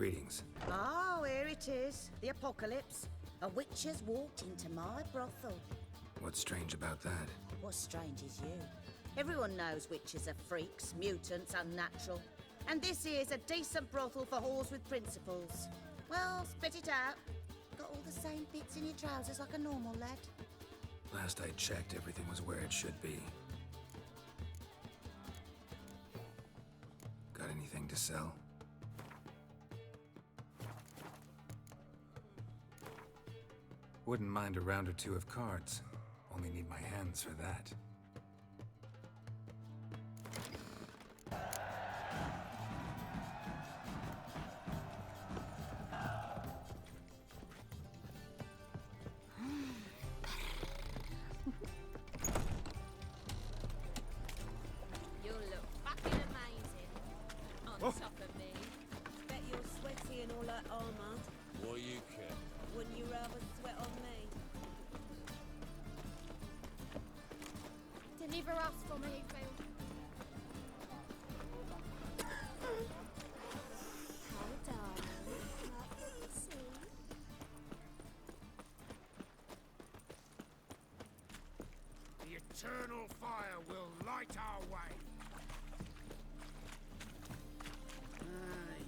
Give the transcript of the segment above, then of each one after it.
Greetings. Oh, here it is. The apocalypse. A witch has walked into my brothel. What's strange about that? What's strange is you. Everyone knows witches are freaks, mutants, unnatural. And this here's a decent brothel for whores with principles. Well, spit it out. Got all the same bits in your trousers like a normal lad. Last I checked, everything was where it should be. Got anything to sell? Wouldn't mind a round or two of cards. Only need my hands for that. You look fucking amazing. On top of me. Bet you're sweaty in all that armor. What you care? Wouldn't you rather sweat on me? Deliver us from Hayfield. How darling. The eternal fire will light our way.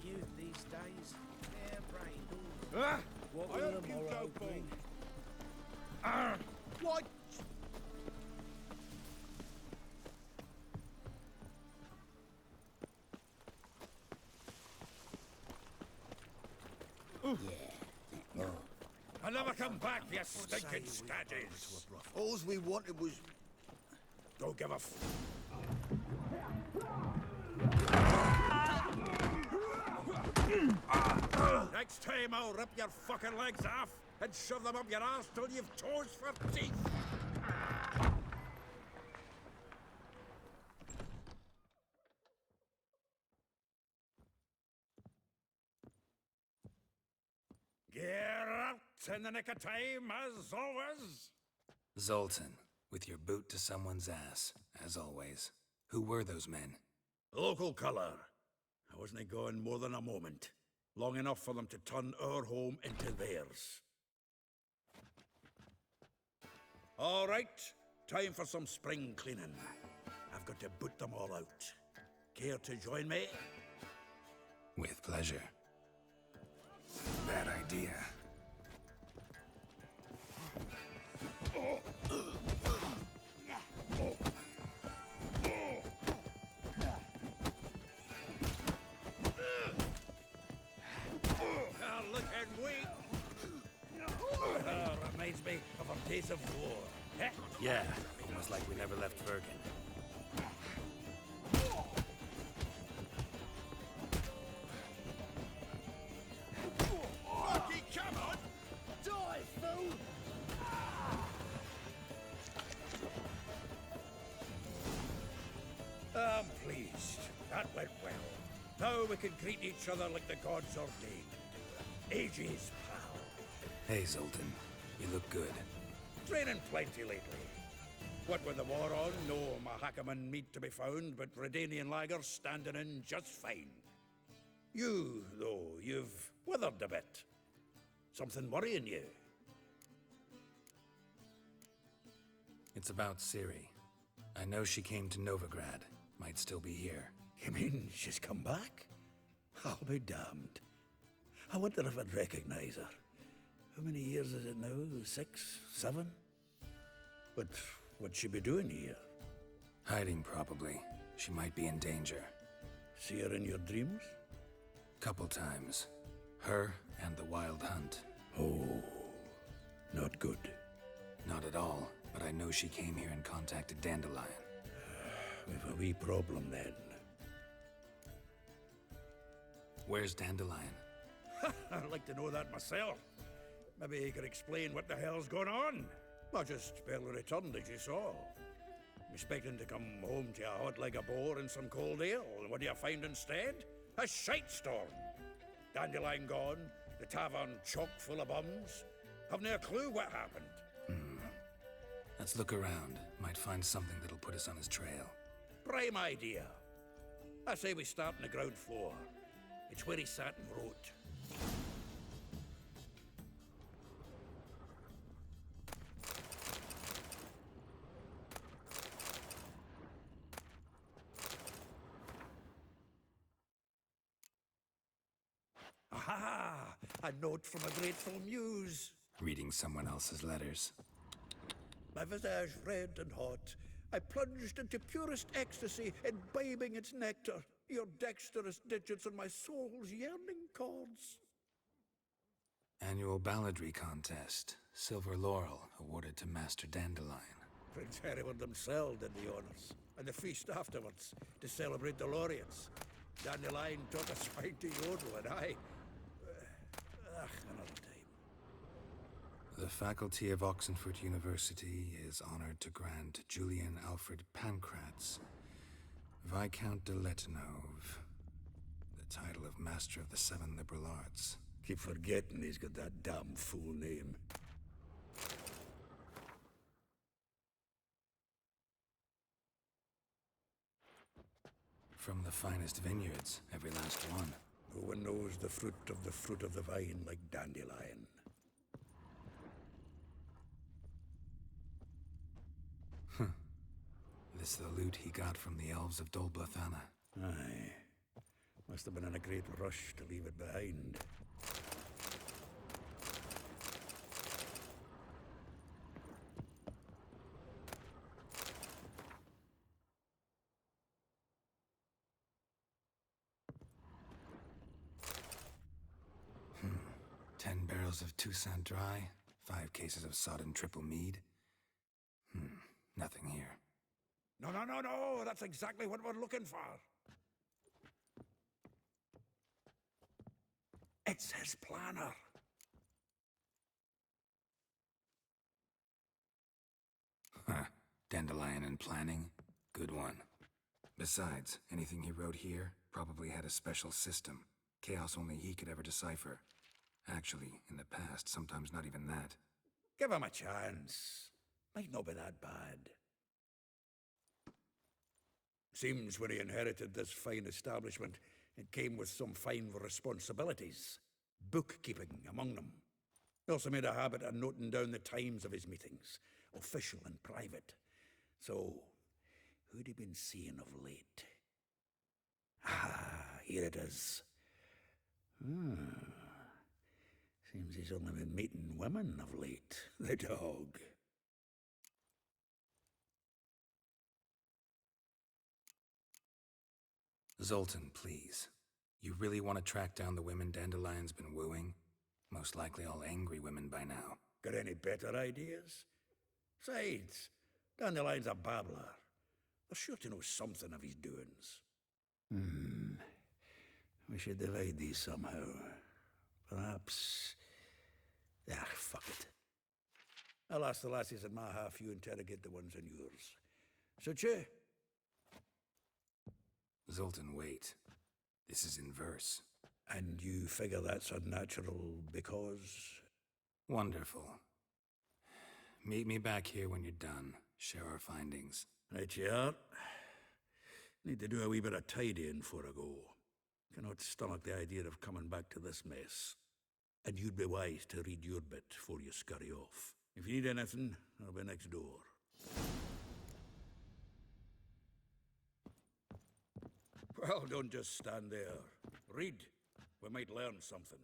Youth these days, they're brained. Ah! What I will hope the you morrow go bring? What? I'll never come back, you stinking scaddies. All we wanted was... Don't give a f... Next time I'll rip your fucking legs off and shove them up your ass till you've toes for teeth. Get out in the nick of time, as always. Zoltan, with your boot to someone's ass, as always. Who were those men? Local colour. I wasn't going more than a moment. Long enough for them to turn our home into theirs. All right, time for some spring cleaning. I've got to boot them all out. Care to join me? With pleasure. Bad idea. Look at me! Reminds me of our days of war. Eh? Yeah, almost like we never left Bergen. Rocky, come on! Die, fool! I'm pleased. That went well. Now we can greet each other like the gods ordained. Ages, pal. Hey, Zoltan. You look good. Training plenty lately. What with the war on, no Mahakaman meat to be found, but Redanian lagers standing in just fine. You, though, you've withered a bit. Something worrying you? It's about Ciri. I know she came to Novigrad. Might still be here. You mean she's come back? I'll be damned. I wonder if I'd recognize her. How many years is it now? 6, 7? But what'd she be doing here? Hiding, probably. She might be in danger. See her in your dreams? Couple times. Her and the Wild Hunt. Oh, not good. Not at all, but I know she came here and contacted Dandelion. We've a wee problem then. Where's Dandelion? I'd like to know that myself. Maybe he could explain what the hell's going on. I just barely returned, as you saw. Expecting to come home to a hot leg of boar and some cold ale. What do you find instead? A shite storm. Dandelion gone, the tavern chock full of bums. Haven't a clue what happened. Let's look around. Might find something that'll put us on his trail. Prime idea. I say we start on the ground floor. It's where he sat and wrote. A note from a grateful muse. Reading someone else's letters. My visage red and hot, I plunged into purest ecstasy, imbibing its nectar. Your dexterous digits on my soul's yearning chords. Annual balladry contest. Silver laurel awarded to Master Dandelion. Prince Hereward himself did the honors, and the feast afterwards to celebrate the laureates. Dandelion taught us fine to yodel, and I. Another time. The faculty of Oxenford University is honored to grant Julian Alfred Pancratz, Viscount de Letenove, the title of Master of the Seven Liberal Arts. Keep forgetting he's got that damn fool name. From the finest vineyards, every last one. No one knows the fruit of the vine like Dandelion. This the loot he got from the elves of Dol Blathanna. Aye. Must have been in a great rush to leave it behind. Ten barrels of Toussaint Dry, 5 cases of sodden triple mead. Nothing here. No, that's exactly what we're looking for. It's his planner. Dandelion and planning? Good one. Besides, anything he wrote here probably had a special system. Chaos only he could ever decipher. Actually, in the past, sometimes not even that. Give him a chance. Might not be that bad. Seems when he inherited this fine establishment, it came with some fine responsibilities. Bookkeeping among them. He also made a habit of noting down the times of his meetings, official and private. So, who'd he been seeing of late? Here it is. Seems he's only been meeting women of late. The dog. Zoltan, please. You really want to track down the women Dandelion's been wooing? Most likely all angry women by now. Got any better ideas? Besides, Dandelion's a babbler. They're sure to know something of his doings. We should divide these somehow. Perhaps... fuck it. I'll ask the lassies in my half, you interrogate the ones in yours. Suit you? Zoltan, wait. This is in verse. And you figure that's unnatural because... Wonderful. Meet me back here when you're done. Share our findings. Right you are. Need to do a wee bit of tidying before I go. Cannot stomach the idea of coming back to this mess. And you'd be wise to read your bit before you scurry off. If you need anything, I'll be next door. Well, don't just stand there. Read. We might learn something.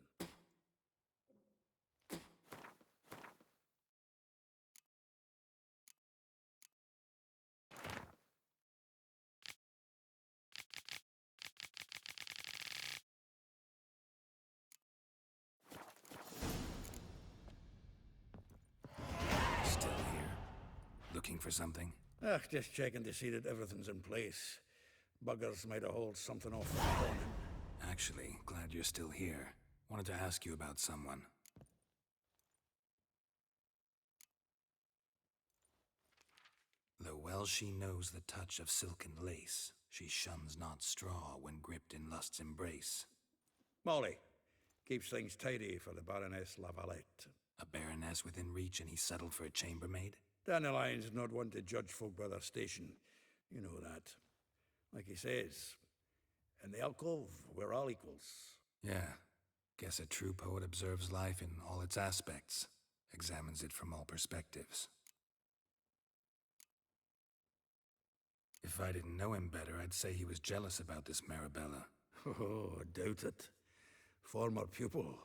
Still here? Looking for something? Just checking to see that everything's in place. Buggers might have hauled something off the morning. Actually, glad you're still here. Wanted to ask you about someone. Though well she knows the touch of silken lace, she shuns not straw when gripped in lust's embrace. Molly. Keeps things tidy for the Baroness Lavalette. A baroness within reach and he settled for a chambermaid? Dandelion's not one to judge folk by their station. You know that. Like he says, in the alcove, we're all equals. Yeah. Guess a true poet observes life in all its aspects, examines it from all perspectives. If I didn't know him better, I'd say he was jealous about this Marabella. Oh, I doubt it. Former pupil.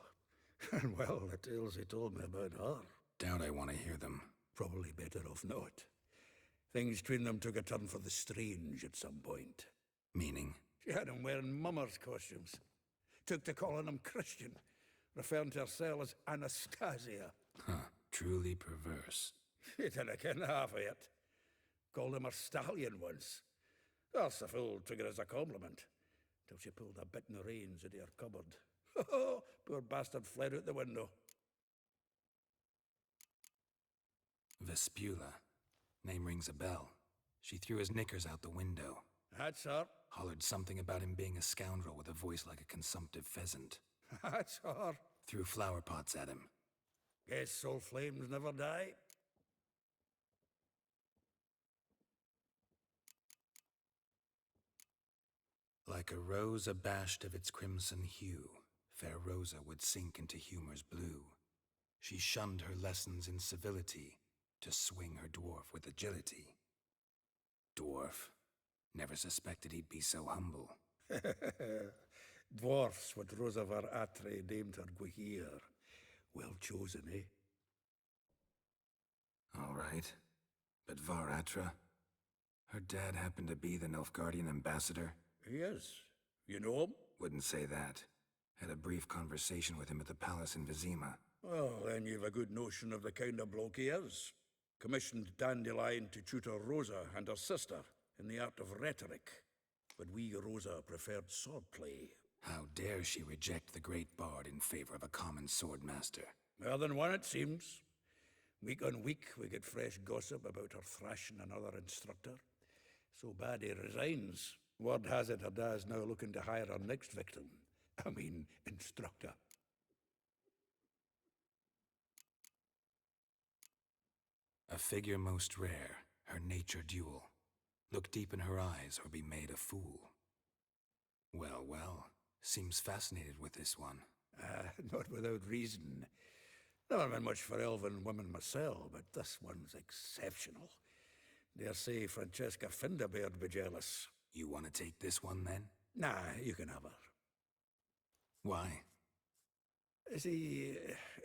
And well, the tales he told me about her, Doubt I want to hear them. probably better off not. Things between them took a turn for the strange at some point. Meaning? She had him wearing mummers' costumes. Took to calling him Christian, referring to herself as Anastasia. Huh. Truly perverse. He didn't ken half of it. Called him a stallion once. That's the fool took it as a compliment, till she pulled a bit in the reins into her cupboard. Poor bastard fled out the window. Vespula. Name rings a bell. She threw his knickers out the window. That's her. Hollered something about him being a scoundrel with a voice like a consumptive pheasant. That's her. Threw flower pots at him. Guess soul flames never die. Like a rose abashed of its crimson hue, fair Rosa would sink into humor's blue. She shunned her lessons in civility, to swing her dwarf with agility. Dwarf. Never suspected he'd be so humble. Dwarfs what Rosa var Atre named her Guihir. Well chosen, eh? All right. But Var Atra? Her dad happened to be the Nilfgaardian ambassador? He is. You know him? Wouldn't say that. Had a brief conversation with him at the palace in Vizima. Well, then you've a good notion of the kind of bloke he is. Commissioned Dandelion to tutor Rosa and her sister in the art of rhetoric. But we Rosa preferred swordplay. How dare she reject the great bard in favor of a common swordmaster? More than one, it seems. Week on week, we get fresh gossip about her thrashing another instructor. So bad he resigns. Word has it her dad's now looking to hire her next victim. I mean, instructor. A figure most rare, her nature dual. Look deep in her eyes or be made a fool. Well, well, seems fascinated with this one. Not without reason. Never been much for elven women myself, but this one's exceptional. Dare say Francesca Finderbeard be jealous. You want to take this one then? Nah, you can have her. Why? See,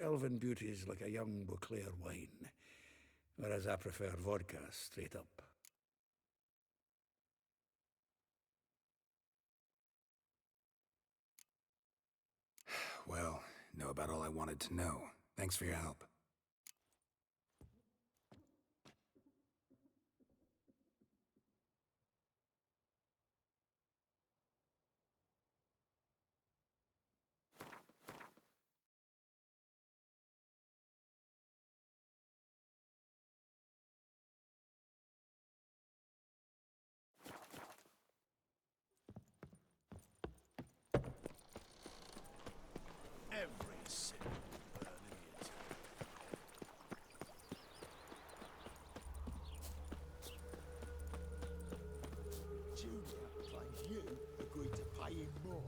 elven beauty's like a young Beauclair wine, whereas I prefer vodka straight up. Well, know about all I wanted to know. Thanks for your help. Every single burning it. Junior claims you agreed to pay him more.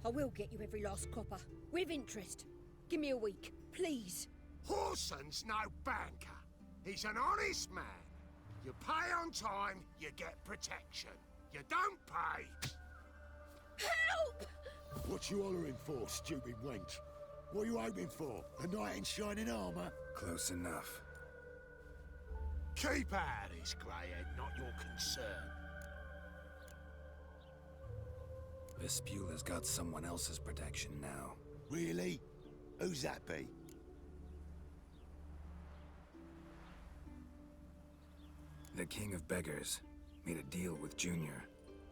I will get you every last copper, with interest. Give me a week, please. Horson's no banker. He's an honest man. You pay on time, you get protection. You don't pay. Help! What you hollering for, stupid wench? What are you hoping for? A knight in shining armor? Close enough. Keep out of this, Greyhead, not your concern. Vespula's got someone else's protection now. Really? Who's that be? The King of Beggars made a deal with Junior.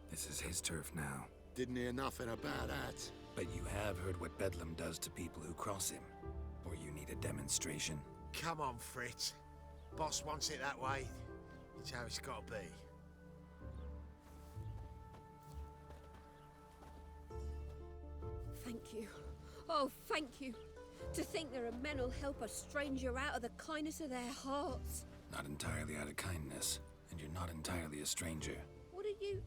This is his turf now. Didn't hear nothing about that. But you have heard what Bedlam does to people who cross him. Or you need a demonstration? Come on, Fritz. Boss wants it that way. It's how it's gotta be. Thank you. Oh, thank you. To think there are men who'll help a stranger out of the kindness of their hearts. Not entirely out of kindness, and you're not entirely a stranger. What are you...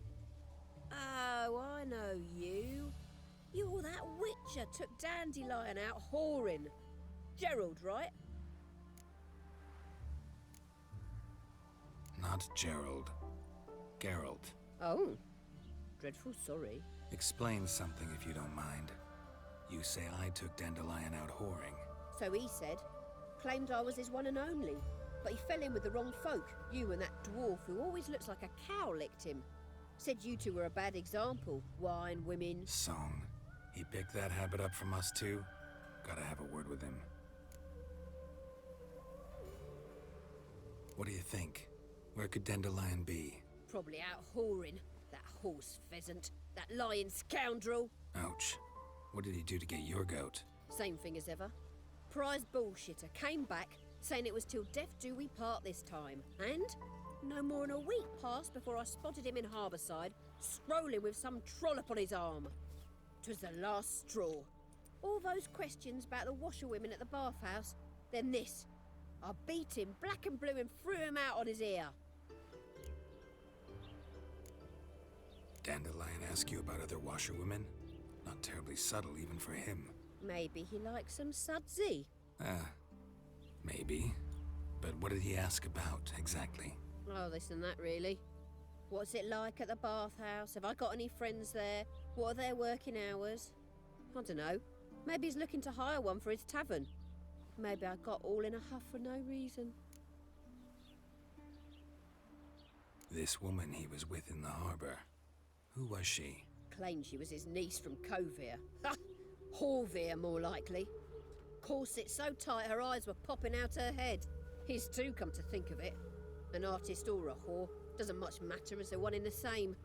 Oh, I know you. You're that witcher took Dandelion out whoring. Gerald, right? Not Gerald. Geralt. Oh. Dreadful sorry. Explain something if you don't mind. You say I took Dandelion out whoring. So he said. Claimed I was his one and only. But he fell in with the wrong folk. You and that dwarf who always looks like a cow licked him. Said you two were a bad example. Wine, women. Song. He picked that habit up from us too? Gotta have a word with him. What do you think? Where could Dandelion be? Probably out whoring. That horse pheasant. That lying scoundrel. Ouch. What did he do to get your goat? Same thing as ever. Prize bullshitter came back, saying it was till death do we part this time. And no more than a week passed before I spotted him in Harbourside, strolling with some trollop on his arm. 'Twas the last straw. All those questions about the washerwomen at the bathhouse, then this. I beat him black and blue and threw him out on his ear. Dandelion ask you about other washerwomen? Not terribly subtle even for him. Maybe he likes some sudsy. Maybe. But what did he ask about, exactly? Oh, this and that, really. What's it like at the bathhouse? Have I got any friends there? What are their working hours? I don't know. Maybe he's looking to hire one for his tavern. Maybe I got all in a huff for no reason. This woman he was with in the harbour. Who was she? Claimed she was his niece from Kovir. Ha! Horvir, more likely. Corset so tight her eyes were popping out her head. His too, come to think of it. An artist or a whore. Doesn't much matter as they're one in the same.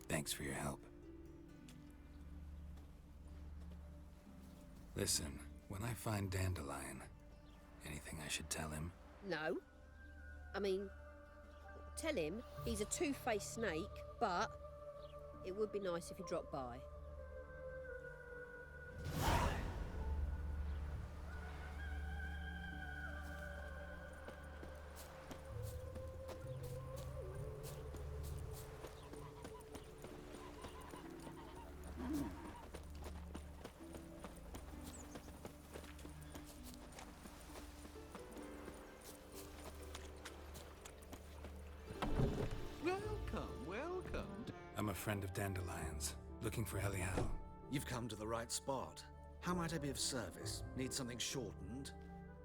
Thanks for your help. Listen, when I find Dandelion, anything I should tell him? No. I mean, tell him he's a two-faced snake, but it would be nice if he dropped by. Welcome. I'm a friend of Dandelion's, looking for Elial. You've come to the right spot. How might I be of service? Need something shortened?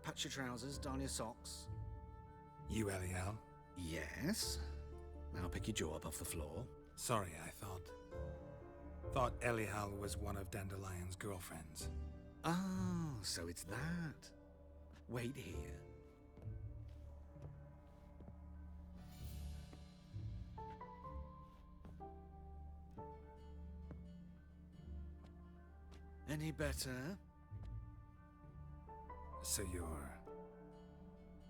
Patch your trousers, darn your socks? You Elial? Yes. Now pick your jaw up off the floor. Sorry, I thought Elial was one of Dandelion's girlfriends. Oh, so it's that. Wait here. Any better? So you're...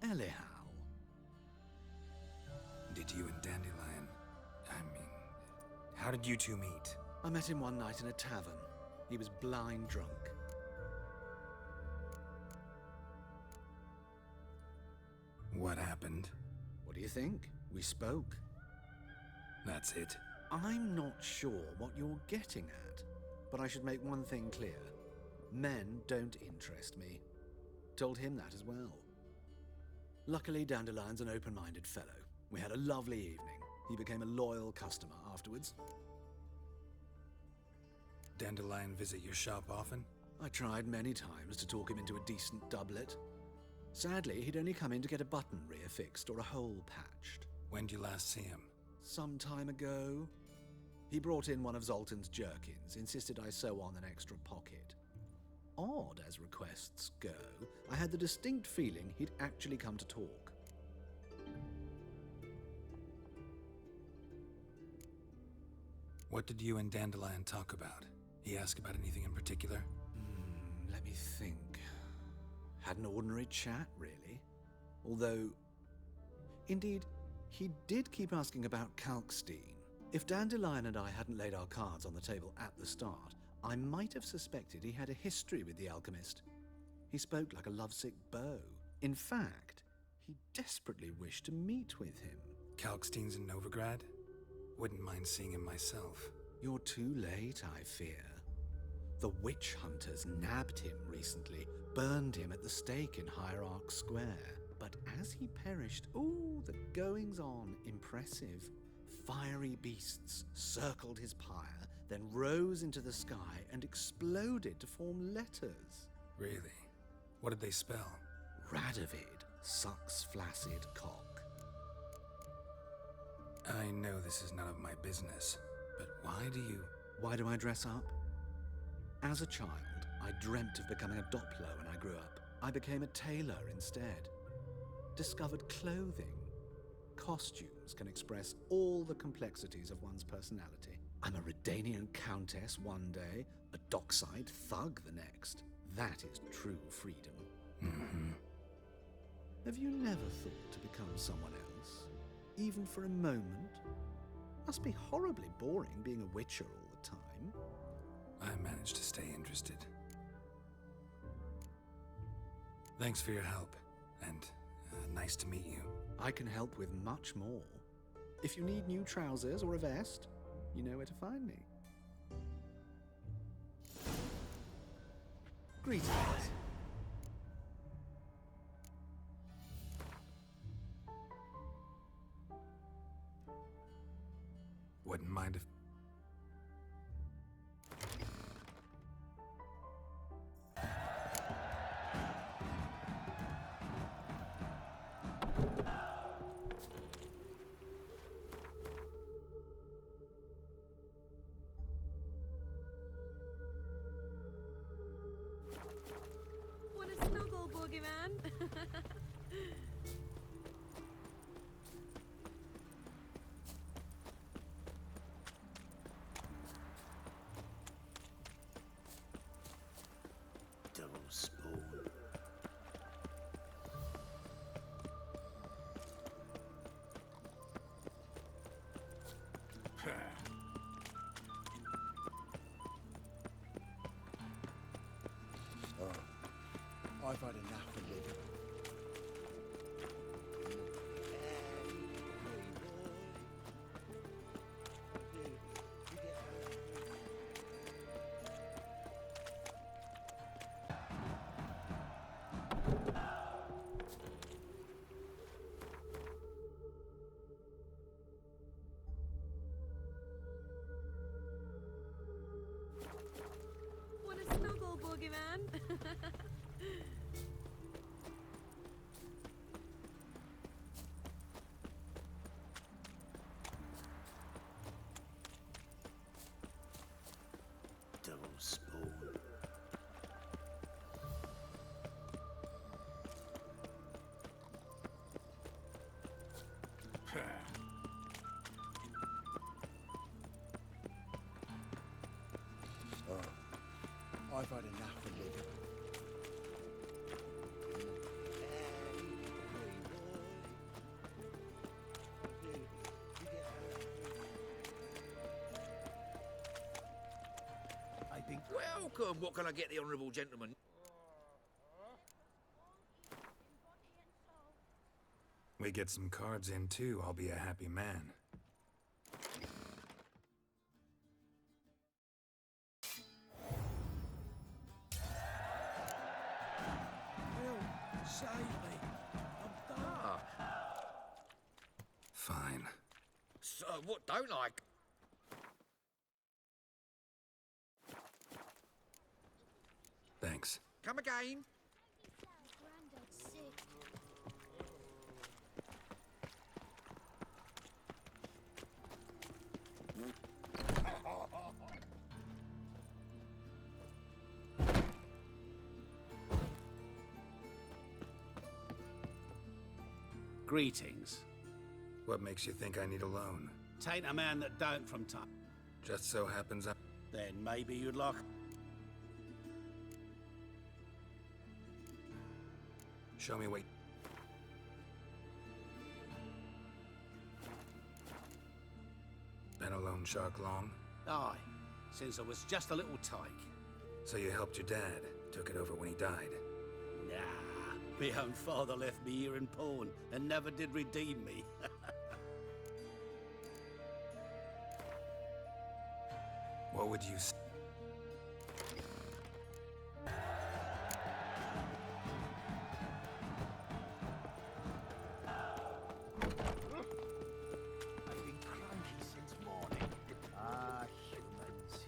Elial. Did you and Dandelion... how did you two meet? I met him one night in a tavern. He was blind drunk. What happened? What do you think? We spoke. That's it. I'm not sure what you're getting at, but I should make one thing clear. Men don't interest me. Told him that as well. Luckily, Dandelion's an open-minded fellow. We had a lovely evening. He became a loyal customer afterwards. Dandelion visit your shop often? I tried many times to talk him into a decent doublet. Sadly, he'd only come in to get a button reaffixed or a hole patched. When'd you last see him? Some time ago. He brought in one of Zoltan's jerkins, insisted I sew on an extra pocket. Odd as requests go, I had the distinct feeling he'd actually come to talk. What did you and Dandelion talk about? He asked about anything in particular? Let me think. Had an ordinary chat, really. Although, indeed, he did keep asking about Kalkstein. If Dandelion and I hadn't laid our cards on the table at the start, I might have suspected he had a history with the alchemist. He spoke like a lovesick beau. In fact, he desperately wished to meet with him. Kalkstein's in Novigrad? Wouldn't mind seeing him myself. You're too late, I fear. The witch hunters nabbed him recently, burned him at the stake in Hierarch Square. But as he perished, the goings-on impressive. Fiery beasts circled his pyre, then rose into the sky and exploded to form letters. Really? What did they spell? Radovid sucks flaccid cock. I know this is none of my business, but Why do I dress up? As a child, I dreamt of becoming a Doppler when I grew up. I became a tailor instead. Discovered clothing. Costumes can express all the complexities of one's personality. I'm a Redanian countess one day, a dockside thug the next. That is true freedom. Mm-hmm. Have you never thought to become someone else? Even for a moment? Must be horribly boring being a witcher all the time. I managed to stay interested. Thanks for your help, and nice to meet you. I can help with much more. If you need new trousers or a vest, you know where to find me. Greetings. Wouldn't mind if... What a snuggle, boogeyman. Double spoon. Oh, I've had enough of living. What a snuggle, boogeyman. Double spoon. Oh, I've had enough of living. Welcome. What can I get the honourable gentleman? We get some cards in too, I'll be a happy man. Will, save me. I'm done. Fine. So, what don't I? Thanks. Come again? Grandad's sick. Greetings. What makes you think I need a loan? Tain't a man that don't from time. Just so happens I'm... Then maybe you'd like... Show me what... Been a loan shark long? Aye, since I was just a little tyke. So you helped your dad, took it over when he died. Nah, my own father left me here in pawn and never did redeem me. What would you... I've been cranky since morning. Ah, humans.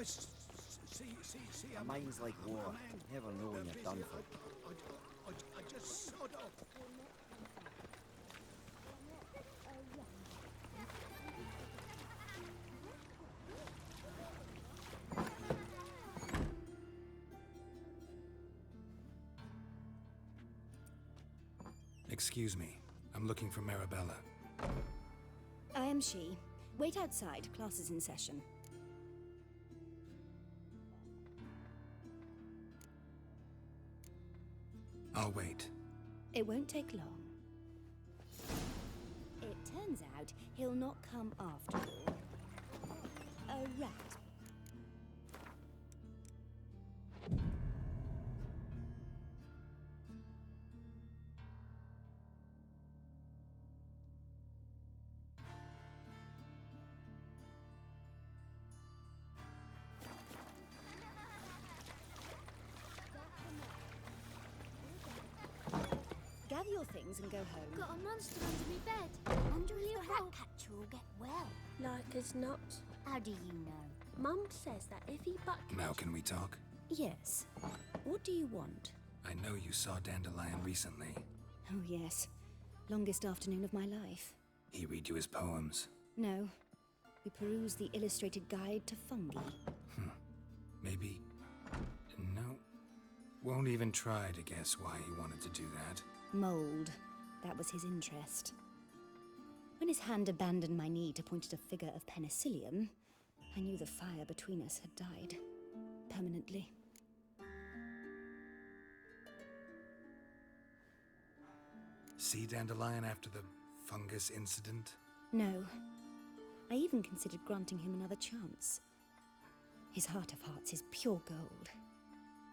see. A mind's like water. Never know when you're done for. I just sod off. Excuse me. I'm looking for Marabella. I am she. Wait outside. Class is in session. I'll wait. It won't take long. It turns out he'll not come after all. A rat. Gather your things and go home. Got a monster under me bed. Wonder Will if you the rat help? catcher will get well. Like as not. How do you know? Mum says that if he butt Now can we talk? Yes. What do you want? I know you saw Dandelion recently. Oh, yes. Longest afternoon of my life. He read you his poems. No. We perused the illustrated guide to fungi. Maybe... No. Won't even try to guess why he wanted to do that. Mold. That was his interest. When his hand abandoned my knee to point at a figure of penicillium, I knew the fire between us had died. Permanently. See Dandelion after the fungus incident? No. I even considered granting him another chance. His heart of hearts is pure gold.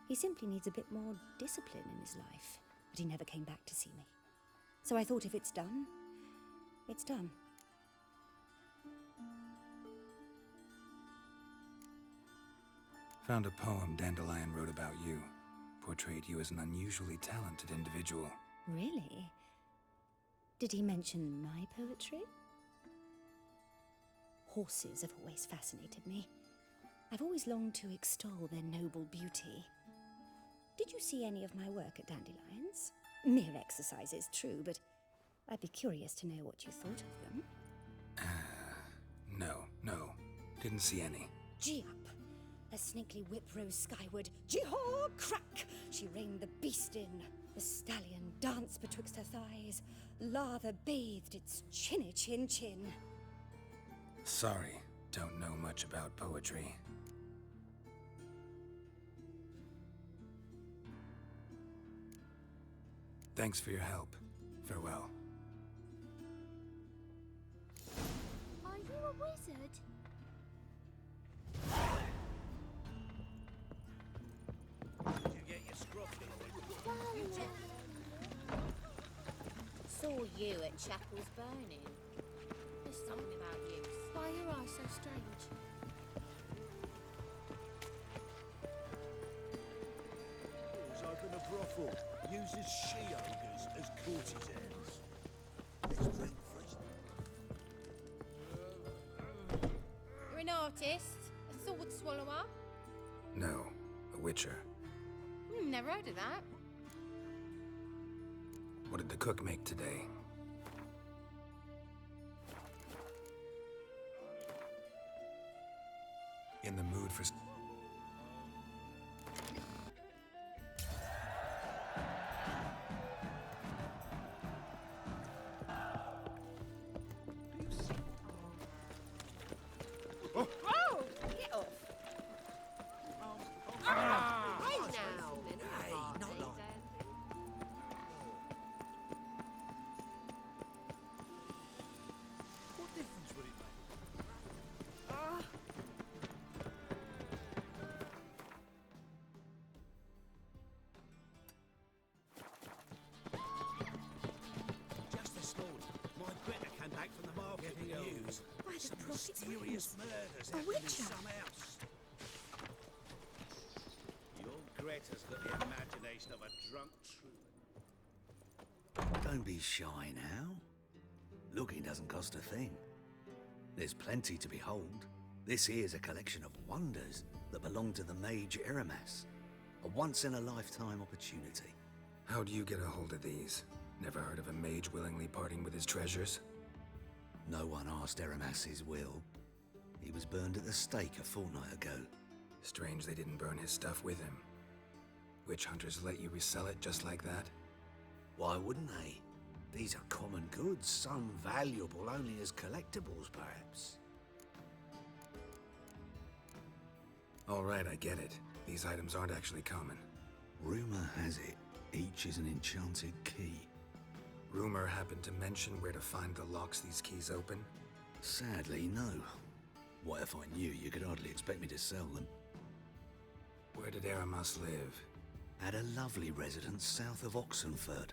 He simply needs a bit more discipline in his life. But he never came back to see me. So I thought if it's done, it's done. Found a poem Dandelion wrote about you. Portrayed you as an unusually talented individual. Really? Did he mention my poetry? Horses have always fascinated me. I've always longed to extol their noble beauty. Did you see any of my work at Dandelions? Mere exercises, true, but I'd be curious to know what you thought of them. No. Didn't see any. Gee up! A snaky whip rose skyward. Jee-haw! Crack! She reined the beast in. The stallion danced betwixt her thighs. Lava bathed its chinny chin. Sorry, don't know much about poetry. Thanks for your help. Farewell. Are you a wizard? Did you get your scruff in? Saw you at Chapel's Burning. There's something about you. Why are your eyes so strange? He's opened a brothel. Uses she-ogres as courtesans. There's drink freezing. You're an artist? A sword swallower? No, a witcher. Never heard of that. What did the cook make today? In the mood for... Oh! Get off! Hey now! Hey, not like... What difference would it make? Just this morning, my Greta came back from the market with news. By the Some prophet's mysterious wings. murders A happened in witcher. some house. Your Greta's got the imagination of a drunk troubadour. Don't be shy now. Looking doesn't cost a thing. There's plenty to behold. This here's a collection of wonders. that belonged to the mage Eramas. A once-in-a-lifetime opportunity. How do you get a hold of these? Never heard of a mage willingly parting with his treasures? No one asked Eramas's will. He was burned at the stake a fortnight ago. Strange they didn't burn his stuff with him. Witch hunters let you resell it just like that? Why wouldn't they? These are common goods, some valuable only as collectibles, perhaps. All right, I get it. These items aren't actually common. Rumor has it, each is an enchanted key. Rumor happened to mention where to find the locks these keys open? Sadly, no. What if I knew, you could hardly expect me to sell them. Where did Eramas live? At a lovely residence south of Oxenford.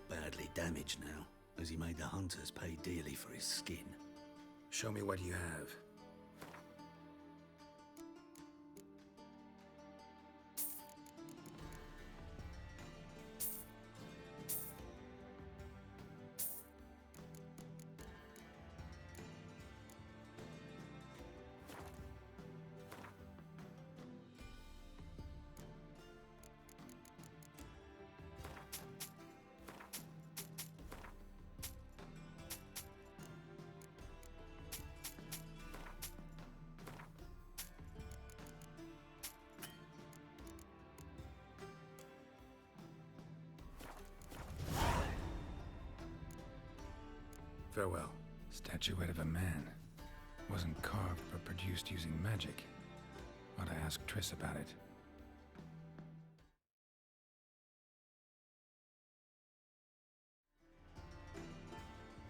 Badly damaged now, as he made the hunters pay dearly for his skin. Show me what you have. Farewell. Statuette of a man. Wasn't carved, but produced using magic. Ought to ask Triss about it.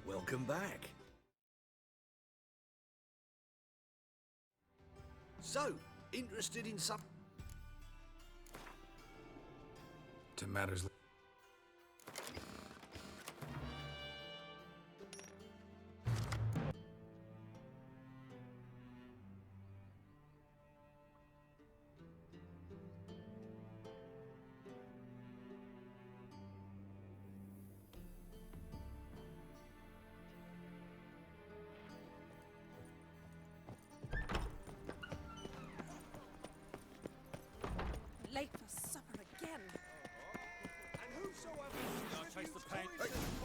Welcome back. So, interested in some... To matters... Late for supper again.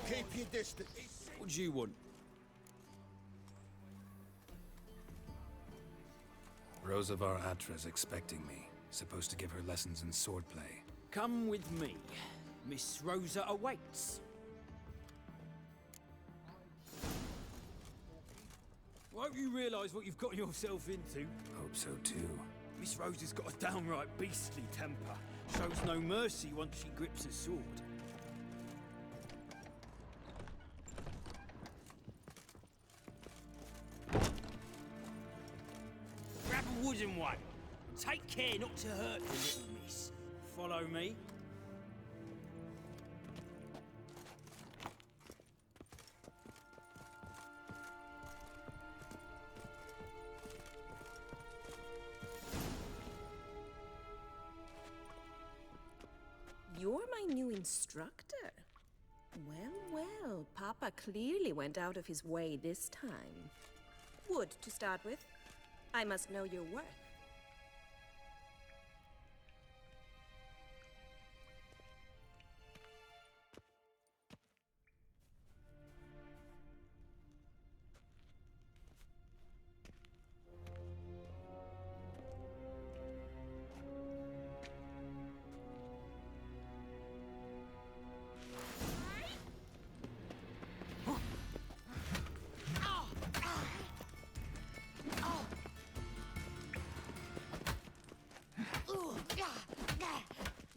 Keep your distance. What do you want? Rosavar Atra's expecting me. Supposed to give her lessons in swordplay. Come with me. Miss Rosa awaits. Won't you realise what you've got yourself into? Hope so too. Miss Rosa's got a downright beastly temper. Shows no mercy once she grips a sword. Grab a wooden one. Take care not to hurt the little miss. Follow me. You're my new instructor. Well, Papa clearly went out of his way this time. Wood, to start with. I must know your worth.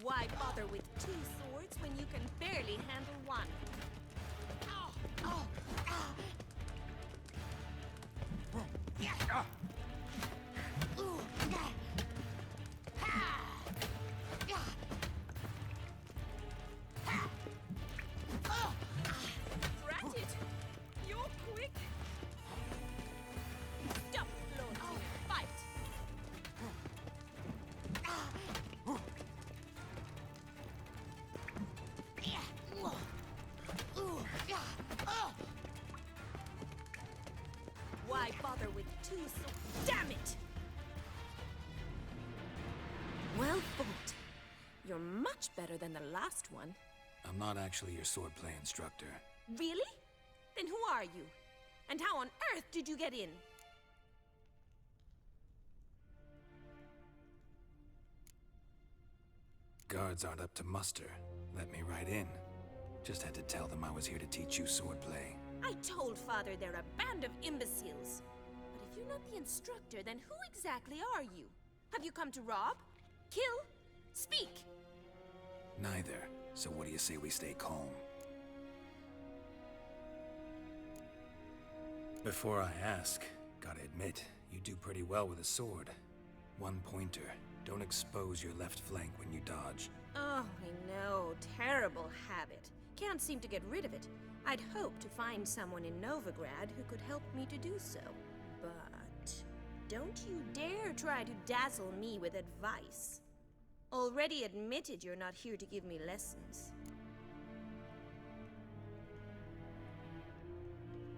Why bother with two swords when you can barely handle one? Drat it! You're quick! Stop, Lord. Fight! fault. You're much better than the last one. I'm not actually your swordplay instructor. Really? Then who are you? And how on earth did you get in? Guards aren't up to muster. Let me right in. Just had to tell them I was here to teach you swordplay. I told Father they're a band of imbeciles. But if you're not the instructor, then who exactly are you? Have you come to rob? Kill? Speak! Neither. So what do you say we stay calm? Before I ask, gotta admit, you do pretty well with a sword. One pointer. Don't expose your left flank when you dodge. Oh, I know. Terrible habit. Can't seem to get rid of it. I'd hoped to find someone in Novigrad who could help me to do so. But don't you dare try to dazzle me with advice. Already admitted you're not here to give me lessons.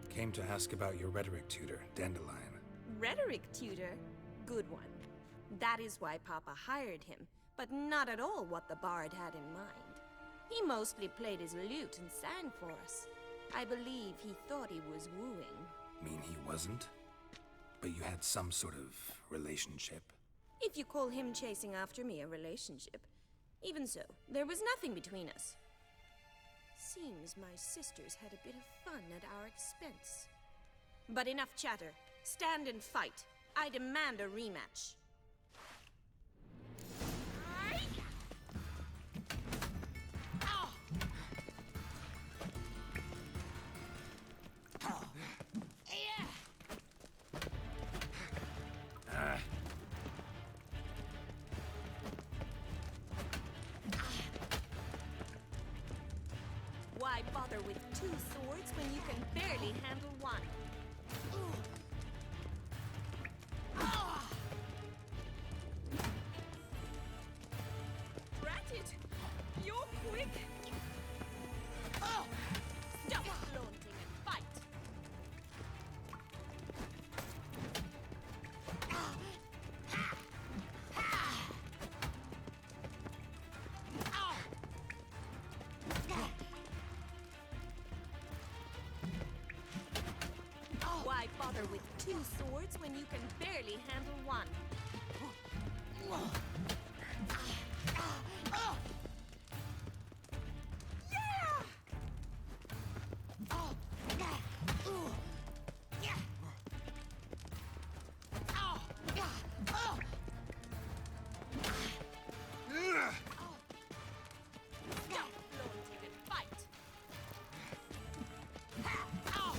Came to ask about your rhetoric tutor, Dandelion. Rhetoric tutor? Good one. That is why Papa hired him, but not at all what the bard had in mind. He mostly played his lute and sang for us. I believe he thought he was wooing. Mean he wasn't? But you had some sort of relationship? If you call him chasing after me a relationship. Even so, there was nothing between us. Seems my sisters had a bit of fun at our expense. But enough chatter. Stand and fight. I demand a rematch. Why bother with two swords when you can barely handle one? Drat it! You're quick! Stop flaunting and fight! Why bother with two swords when you can barely handle one?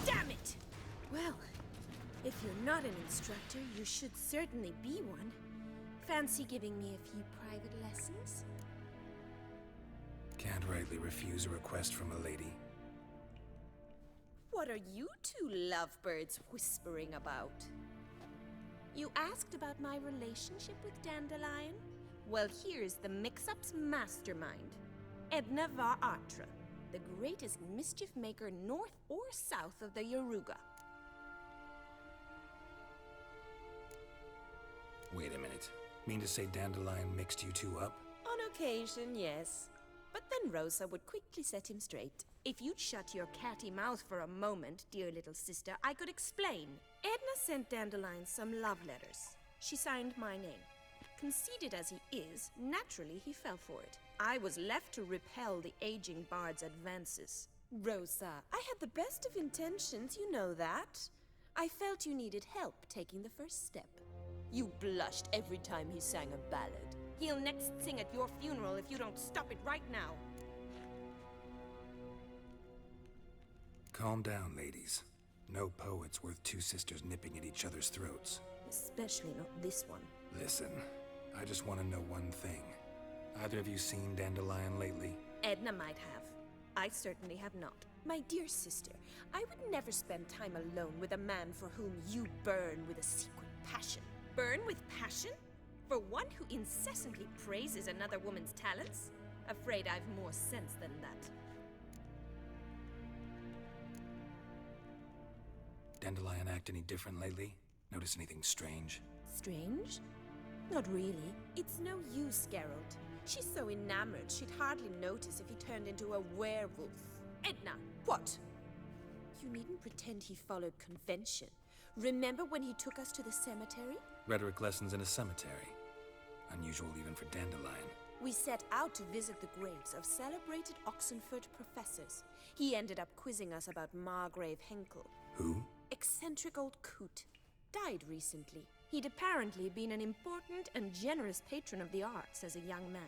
Damn it! Well, if you're not an instructor, you should certainly be one. Fancy giving me a few private lessons? Can't rightly refuse a request from a lady. What are you two lovebirds whispering about? You asked about my relationship with Dandelion? Well, here's the mix-up's mastermind. Edna var Atra, the greatest mischief maker north or south of the Yaruga. Wait a minute. Mean to say Dandelion mixed you two up? On occasion, yes. But then Rosa would quickly set him straight. If you'd shut your catty mouth for a moment, dear little sister, I could explain. Edna sent Dandelion some love letters. She signed my name. Conceited as he is, naturally he fell for it. I was left to repel the aging bard's advances. Rosa, I had the best of intentions, you know that. I felt you needed help taking the first step. You blushed every time he sang a ballad. He'll next sing at your funeral if you don't stop it right now. Calm down, ladies. No poet's worth two sisters nipping at each other's throats. Especially not this one. Listen, I just want to know one thing. Either of you seen Dandelion lately? Edna might have. I certainly have not. My dear sister, I would never spend time alone with a man for whom you burn with a secret passion. Burn with passion? For one who incessantly praises another woman's talents? Afraid I've more sense than that. Dandelion act any different lately? Notice anything strange? Strange? Not really. It's no use, Geralt. She's so enamored she'd hardly notice if he turned into a werewolf. Edna, what? You needn't pretend he followed convention. Remember when he took us to the cemetery? Rhetoric lessons in a cemetery. Unusual even for Dandelion. We set out to visit the graves of celebrated Oxenford professors. He ended up quizzing us about Margrave Henkel. Who? Eccentric old coot. Died recently. He'd apparently been an important and generous patron of the arts as a young man.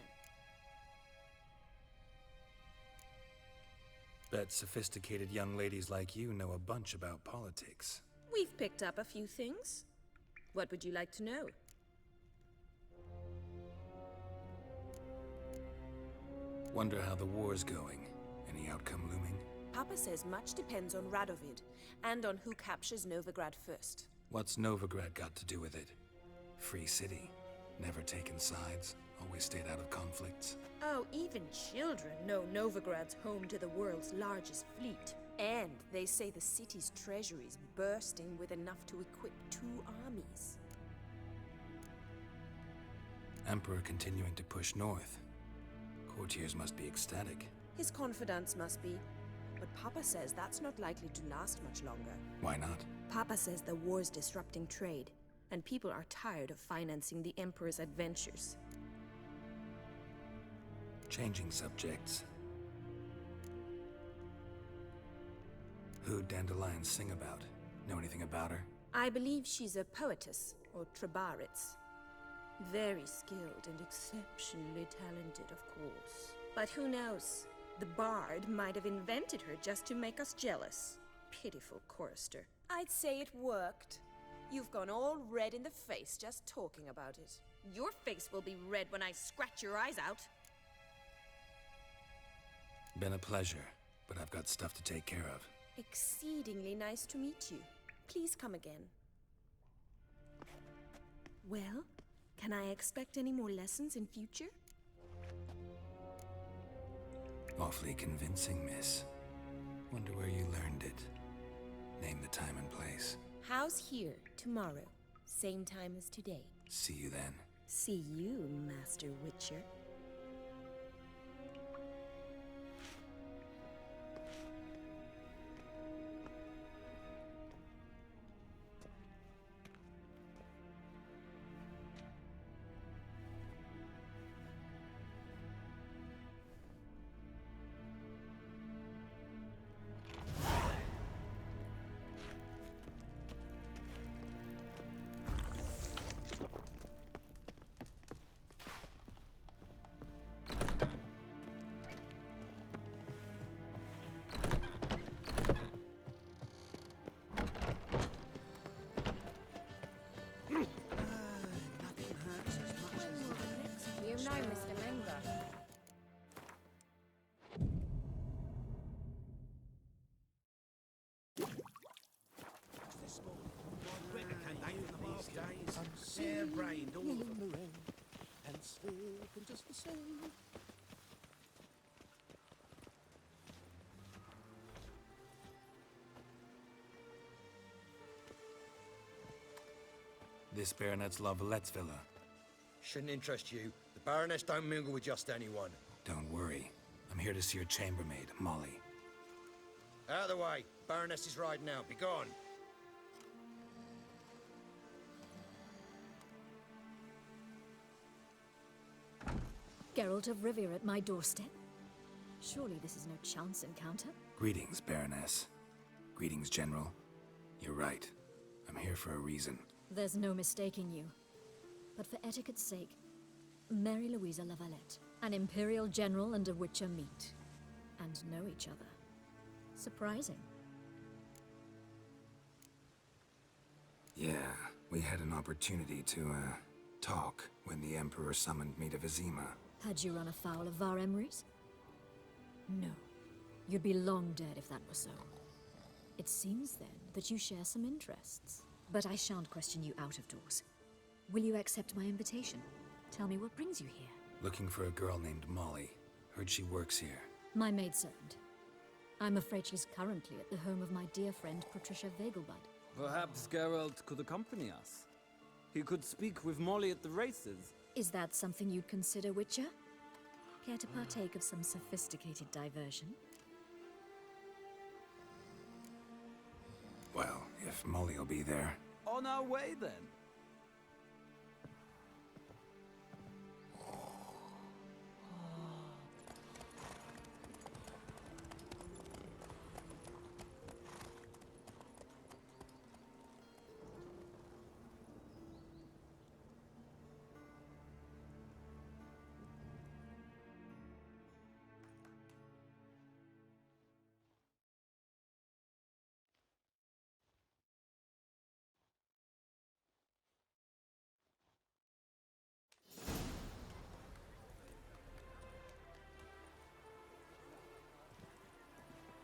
Bet sophisticated young ladies like you know a bunch about politics. We've picked up a few things. What would you like to know? Wonder how the war's going. Any outcome looming? Papa says much depends on Radovid, and on who captures Novigrad first. What's Novigrad got to do with it? Free city. Never taken sides. Always stayed out of conflicts. Oh, even children know Novigrad's home to the world's largest fleet. And they say the city's treasury's bursting with enough to equip 2 armies. Emperor continuing to push north. Courtiers must be ecstatic. His confidants must be. But Papa says that's not likely to last much longer. Why not? Papa says the war's disrupting trade, and people are tired of financing the Emperor's adventures. Changing subjects. Who'd Dandelion sing about? Know anything about her? I believe she's a poetess, or Trebaritz. Very skilled and exceptionally talented, of course. But who knows? The bard might have invented her just to make us jealous. Pitiful chorister. I'd say it worked. You've gone all red in the face just talking about it. Your face will be red when I scratch your eyes out. Been a pleasure, but I've got stuff to take care of. Exceedingly nice to meet you. Please come again. Well, can I expect any more lessons in future? Awfully convincing, miss. Wonder where you learned it. Name the time and place. House here, tomorrow. Same time as today. See you then. See you, Master Witcher. You know, Mr. Member. Bare-brained, all of them. And sleeping just the same. This baronet's La Vallette's villa. Shouldn't interest you. The Baroness don't mingle with just anyone. Don't worry. I'm here to see your chambermaid, Molly. Out of the way. Baroness is riding out. Be gone. Geralt of Rivia at my doorstep? Surely this is no chance encounter? Greetings, Baroness. Greetings, General. You're right. I'm here for a reason. There's no mistaking you. But for etiquette's sake, Mary Louisa La Valette, an Imperial General and a Witcher meet. And know each other. Surprising. Yeah, we had an opportunity to, talk when the Emperor summoned me to Vizima. Had you run afoul of Var Emrys? No. You'd be long dead if that were so. It seems, then, that you share some interests. But I shan't question you out of doors. Will you accept my invitation? Tell me what brings you here. Looking for a girl named Molly. Heard she works here. My maidservant. I'm afraid she's currently at the home of my dear friend Patricia Vegelbud. Perhaps Geralt could accompany us. He could speak with Molly at the races. Is that something you'd consider, Witcher? Care to partake of some sophisticated diversion? Well, if Molly will be there. On our way, then.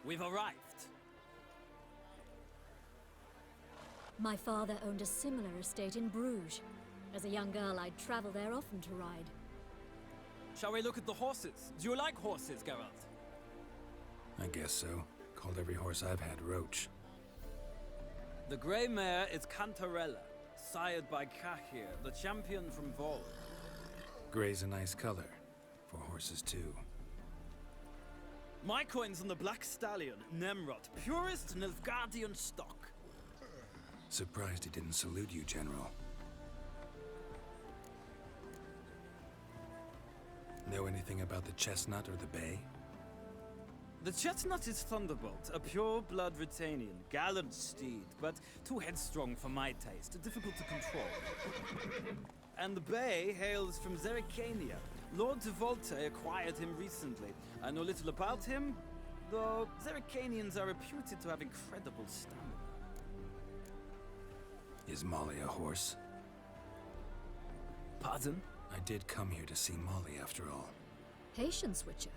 We've arrived. My father owned a similar estate in Bruges. As a young girl, I'd travel there often to ride. Shall we look at the horses? Do you like horses, Geralt? I guess so. Called every horse I've had Roach. The grey mare is Cantarella, sired by Cahir, the champion from Vol. Grey's a nice color. For horses, too. My coin's on the Black Stallion, Nemrod, purest Nilfgaardian stock. Surprised he didn't salute you, General. Know anything about the Chestnut or the Bay? The Chestnut is Thunderbolt, a pure-blood Britannian, gallant steed, but too headstrong for my taste, difficult to control. And the Bay hails from Zerrikania. Lord de Volte acquired him recently. I know little about him, though Zerrikanians are reputed to have incredible stamina. Is Molly a horse? Pardon? I did come here to see Molly, after all. Patience, Witcher.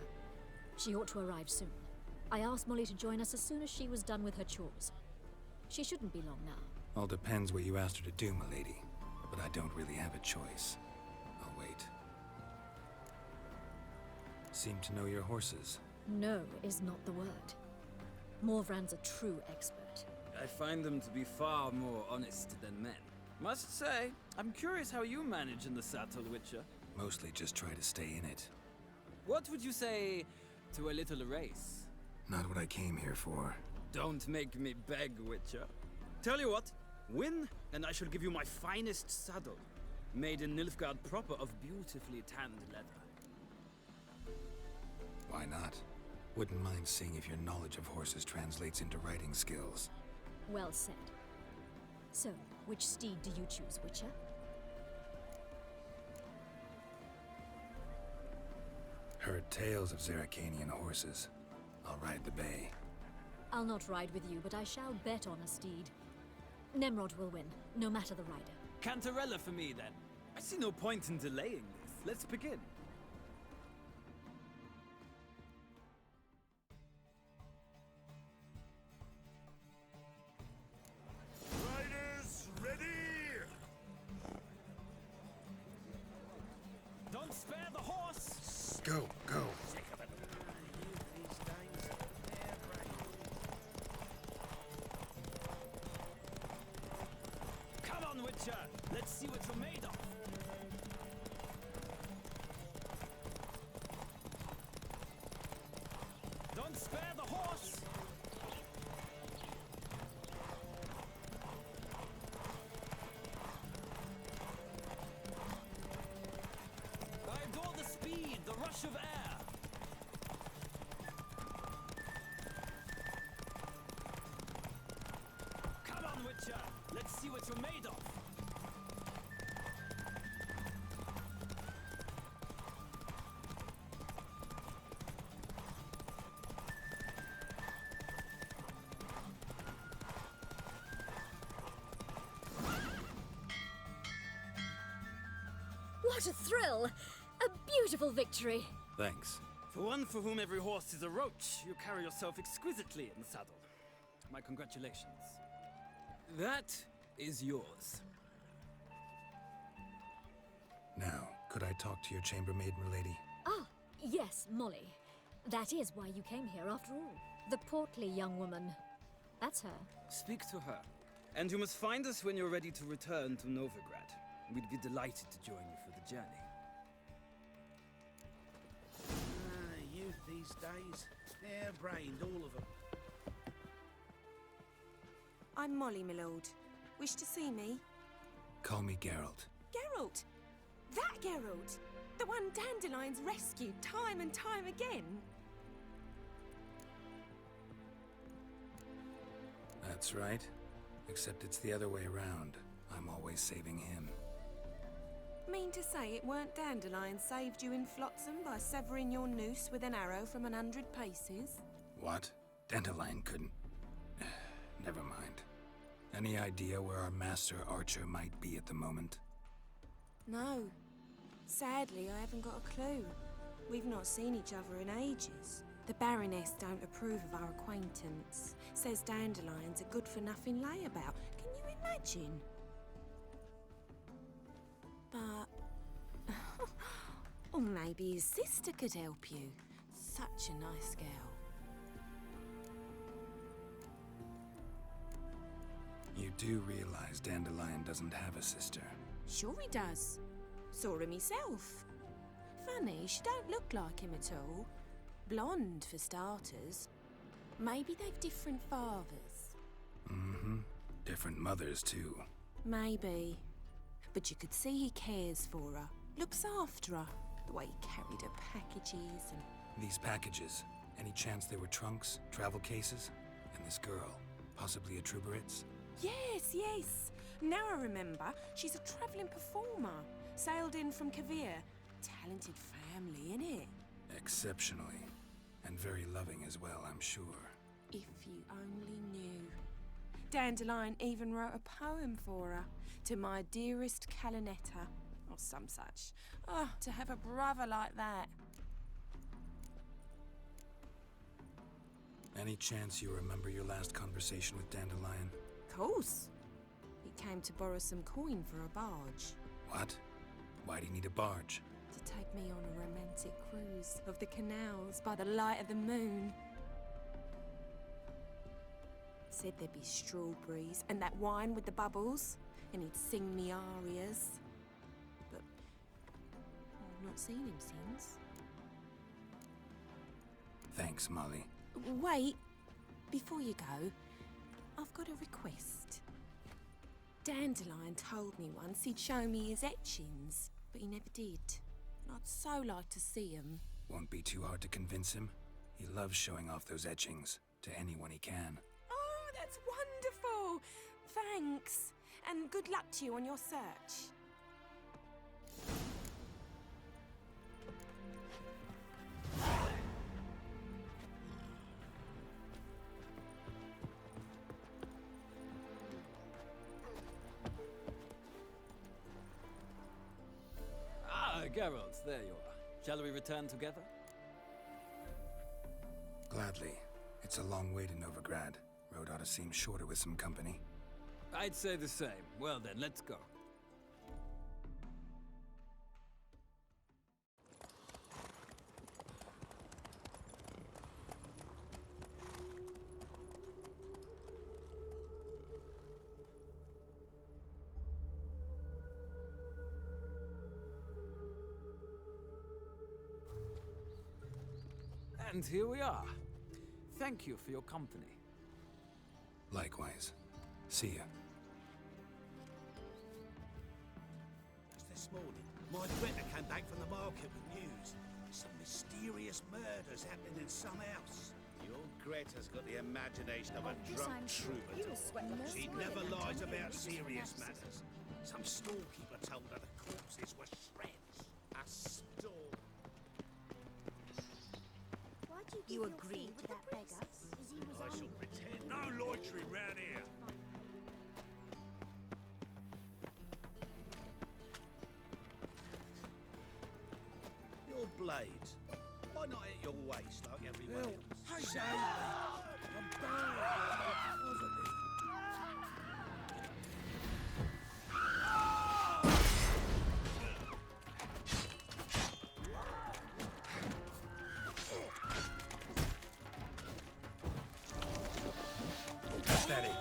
She ought to arrive soon. I asked Molly to join us as soon as she was done with her chores. She shouldn't be long now. All depends what you asked her to do, milady. But I don't really have a choice. I'll wait. Seem to know your horses. No is not the word. Morvran's a true expert. I find them to be far more honest than men. Must say, I'm curious how you manage in the saddle, Witcher. Mostly just try to stay in it. What would you say to a little race? Not what I came here for. Don't make me beg, Witcher. Tell you what, win, and I shall give you my finest saddle. Made in Nilfgaard proper of beautifully tanned leather. Why not? Wouldn't mind seeing if your knowledge of horses translates into riding skills. Well said. So, which steed do you choose, Witcher? Heard tales of Zerrikanian horses. I'll ride the Bay. I'll not ride with you, but I shall bet on a steed. Nemrod will win, no matter the rider. Cantarella for me, then. I see no point in delaying this. Let's begin. Riders, ready! Don't spare the horse! Go, go. Come on, Witcher! Let's see what you're made of! Don't spare the horse! I adore the speed, the rush of air! Come on, Witcher! Let's see what you're made of! What a thrill! A beautiful victory! Thanks. For one for whom every horse is a roach, you carry yourself exquisitely in the saddle. My congratulations. That is yours. Now, could I talk to your chambermaid, milady? Ah, yes, Molly. That is why you came here after all. The portly young woman. That's her. Speak to her. And you must find us when you're ready to return to Novigrad. We'd be delighted to join you for the journey. Youth these days. Hair-brained, all of them. I'm Molly, my lord. Wish to see me? Call me Geralt. Geralt! That Geralt! The one Dandelion's rescued time and time again! That's right. Except it's the other way around. I'm always saving him. Mean to say it weren't Dandelion saved you in Flotsam by severing your noose with an arrow from 100 paces? What? Dandelion couldn't... Never mind. Any idea where our master archer might be at the moment? No. Sadly, I haven't got a clue. We've not seen each other in ages. The Baroness don't approve of our acquaintance. Says Dandelion's a good-for-nothing layabout. Can you imagine? But... or maybe his sister could help you. Such a nice girl. You do realize Dandelion doesn't have a sister? Sure he does. Saw him himself. Funny, she don't look like him at all. Blonde, for starters. Maybe they've different fathers. Mm-hmm. Different mothers, too. Maybe. But you could see he cares for her. Looks after her. The way he carried her packages and... These packages, any chance they were trunks, travel cases? And this girl, possibly a Truberitz? Yes, yes. Now I remember. She's a travelling performer. Sailed in from Kavir. Talented family, innit? Exceptionally. And very loving as well, I'm sure. If you only knew. Dandelion even wrote a poem for her. To my dearest Calinetta. Or some such. Oh, to have a brother like that. Any chance you remember your last conversation with Dandelion? Of course. He came to borrow some coin for a barge. What? Why'd he need a barge? To take me on a romantic cruise of the canals by the light of the moon. Said there'd be strawberries and that wine with the bubbles, and he'd sing me arias. But I've not seen him since. Thanks, Molly. Wait, before you go, I've got a request. Dandelion told me once he'd show me his etchings, but he never did. And I'd so like to see them. Won't be too hard to convince him. He loves showing off those etchings to anyone he can. Oh, that's wonderful! Thanks. And good luck to you on your search. Geralt, there you are. Shall we return together? Gladly. It's a long way to Novigrad. Road ought to seem shorter with some company. I'd say the same. Well then, let's go. And here we are. Thank you for your company. Likewise. See ya. Just this morning, my Greta came back from the market with news. Some mysterious murders happening in some house. Your Greta's got the imagination of a drunk troubadour. She never lies about serious matters. Some storekeeper told her the corpses were shreds. A store. You agreed to that beggar? I shall pretend. No loitering round here. Your blades. Why not at your waist like everyone else? Hey, I'm bad. Pathetic.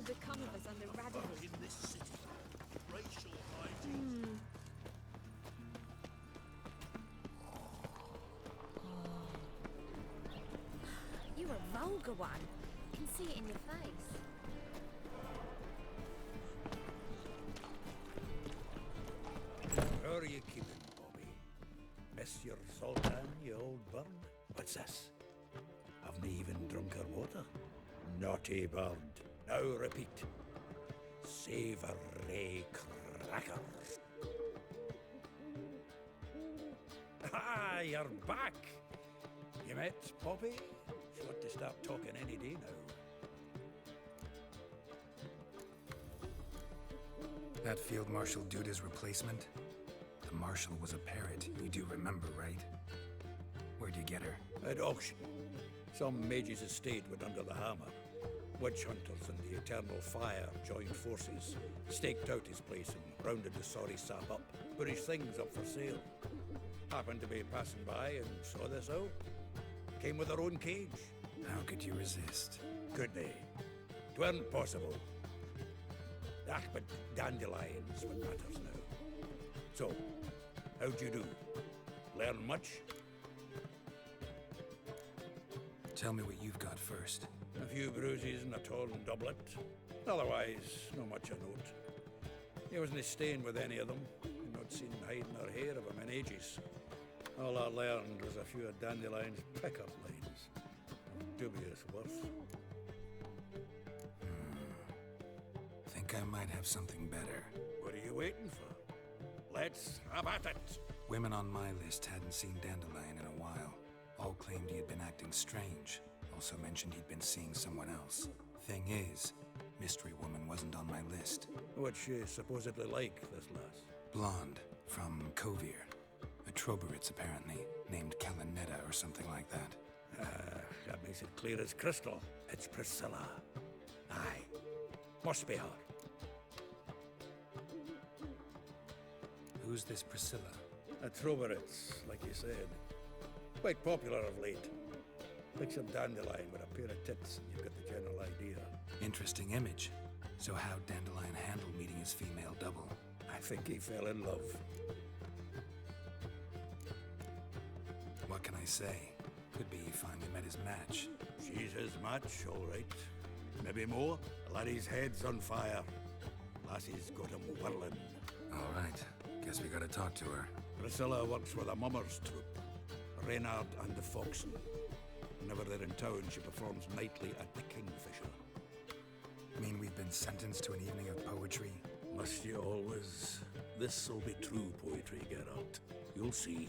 become of us under Radovid? In this city, racial hygiene. You're a vulgar one. I can see it in your face. How are you keeping, Bobby? Miss your Sultan, you old bird? What's this? Haven't even drunk her water? Naughty bird. Now repeat. Savoury crackers. Ah, you're back. You met Bobby? She ought to start talking any day now. That Field Marshal Duda's replacement? The Marshal was a parrot, you do remember, right? Where'd you get her? At auction. Some mage's estate went under the hammer. Witch hunters and the Eternal Fire joined forces, staked out his place and rounded the sorry sap up, put his things up for sale. Happened to be passing by and saw this out. Came with her own cage. How could you resist? Could they? 'Tweren't possible. Ah, but dandelions what matters now. So, how'd you do? Learn much? Tell me what you've got first. A few bruises and a torn doublet. Otherwise, no much a note. He wasn't staying with any of them. I'd not seen hide nor hair of him in ages. All I learned was a few of Dandelion's pickup lines. Of dubious worth. Think I might have something better. What are you waiting for? Let's have at it. Women on my list hadn't seen Dandelion in a while. All claimed he had been acting strange. Also mentioned he'd been seeing someone else. Thing is, Mystery Woman wasn't on my list. What's she supposedly like, this lass? Blonde, from Kovir. A Troberitz, apparently, named Kalanetta or something like that. That makes it clear as crystal. It's Priscilla. Aye. Must be her. Who's this Priscilla? A Troberitz, like you said. Quite popular of late. Picture Dandelion with a pair of tits, and you've got the general idea. Interesting image. So how'd Dandelion handle meeting his female double? I think he fell in love. What can I say? Could be he finally met his match. She's his match, all right. Maybe more. The laddie's head's on fire. Lassie's got him whirling. All right. Guess we gotta talk to her. Priscilla works with a mummers troupe. Reynard and the Foxen. Whenever they're in town, she performs nightly at the Kingfisher. Mean we've been sentenced to an evening of poetry? Must you always? This'll be true poetry, Geralt. You'll see.